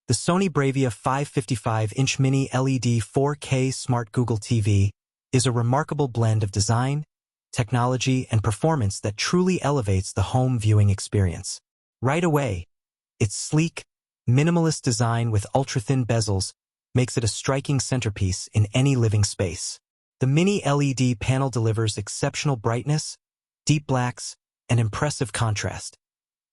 The Sony BRAVIA 555-inch mini LED 4K Smart Google TV is a remarkable blend of design, technology, and performance that truly elevates the home viewing experience. Right away, its sleek, minimalist design with ultra-thin bezels makes it a striking centerpiece in any living space. The mini LED panel delivers exceptional brightness, deep blacks, and impressive contrast,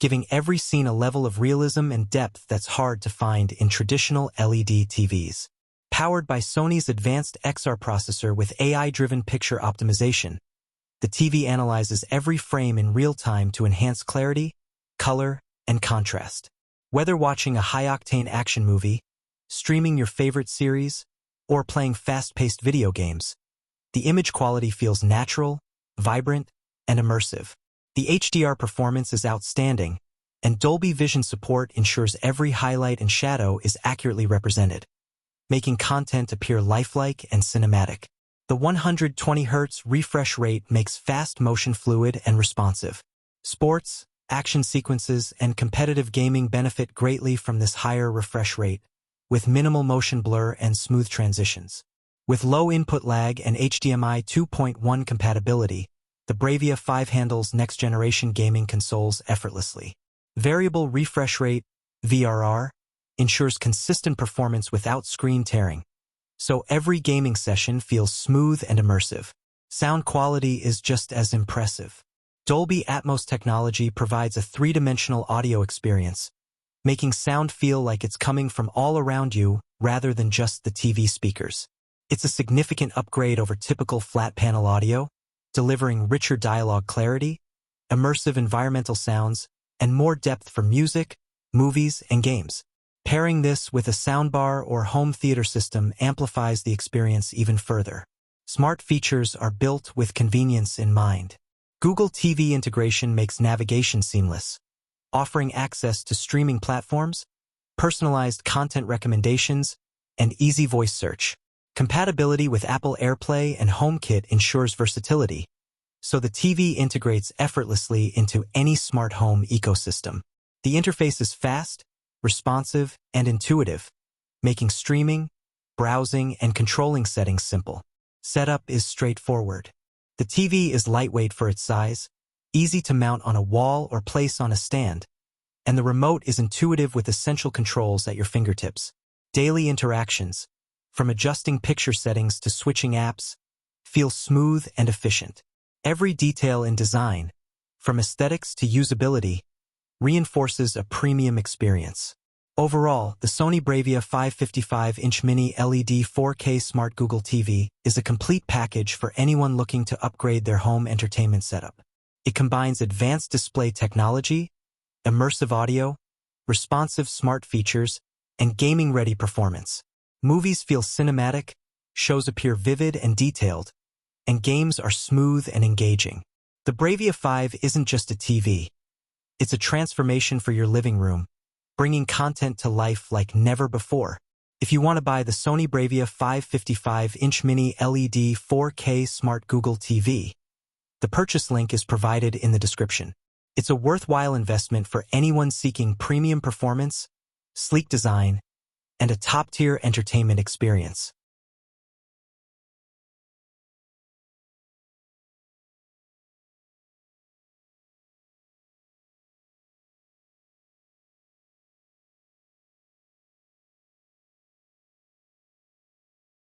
giving every scene a level of realism and depth that's hard to find in traditional LED TVs. Powered by Sony's advanced XR processor with AI-driven picture optimization, the TV analyzes every frame in real time to enhance clarity, color, and contrast. Whether watching a high-octane action movie, streaming your favorite series, or playing fast-paced video games, the image quality feels natural, vibrant, and immersive. The HDR performance is outstanding, and Dolby Vision support ensures every highlight and shadow is accurately represented, making content appear lifelike and cinematic. The 120Hz refresh rate makes fast motion fluid and responsive. Sports, action sequences, and competitive gaming benefit greatly from this higher refresh rate, with minimal motion blur and smooth transitions. With low input lag and HDMI 2.1 compatibility, the BRAVIA 5 handles next-generation gaming consoles effortlessly. Variable refresh rate, VRR, ensures consistent performance without screen tearing, so every gaming session feels smooth and immersive. Sound quality is just as impressive. Dolby Atmos technology provides a three-dimensional audio experience, making sound feel like it's coming from all around you rather than just the TV speakers. It's a significant upgrade over typical flat-panel audio, delivering richer dialogue clarity, immersive environmental sounds, and more depth for music, movies, and games. Pairing this with a soundbar or home theater system amplifies the experience even further. Smart features are built with convenience in mind. Google TV integration makes navigation seamless, offering access to streaming platforms, personalized content recommendations, and easy voice search. Compatibility with Apple AirPlay and HomeKit ensures versatility, so the TV integrates effortlessly into any smart home ecosystem. The interface is fast, responsive, and intuitive, making streaming, browsing, and controlling settings simple. Setup is straightforward. The TV is lightweight for its size, easy to mount on a wall or place on a stand, and the remote is intuitive with essential controls at your fingertips. Daily interactions, from adjusting picture settings to switching apps, feel smooth and efficient. Every detail in design, from aesthetics to usability, reinforces a premium experience. Overall, the Sony BRAVIA 555-inch mini LED 4K Smart Google TV is a complete package for anyone looking to upgrade their home entertainment setup. It combines advanced display technology, immersive audio, responsive smart features, and gaming-ready performance. Movies feel cinematic, shows appear vivid and detailed, and games are smooth and engaging. The BRAVIA 5 isn't just a TV. It's a transformation for your living room, bringing content to life like never before. If you want to buy the Sony BRAVIA 555-inch mini LED 4K Smart Google TV, the purchase link is provided in the description. It's a worthwhile investment for anyone seeking premium performance, sleek design, and a top-tier entertainment experience.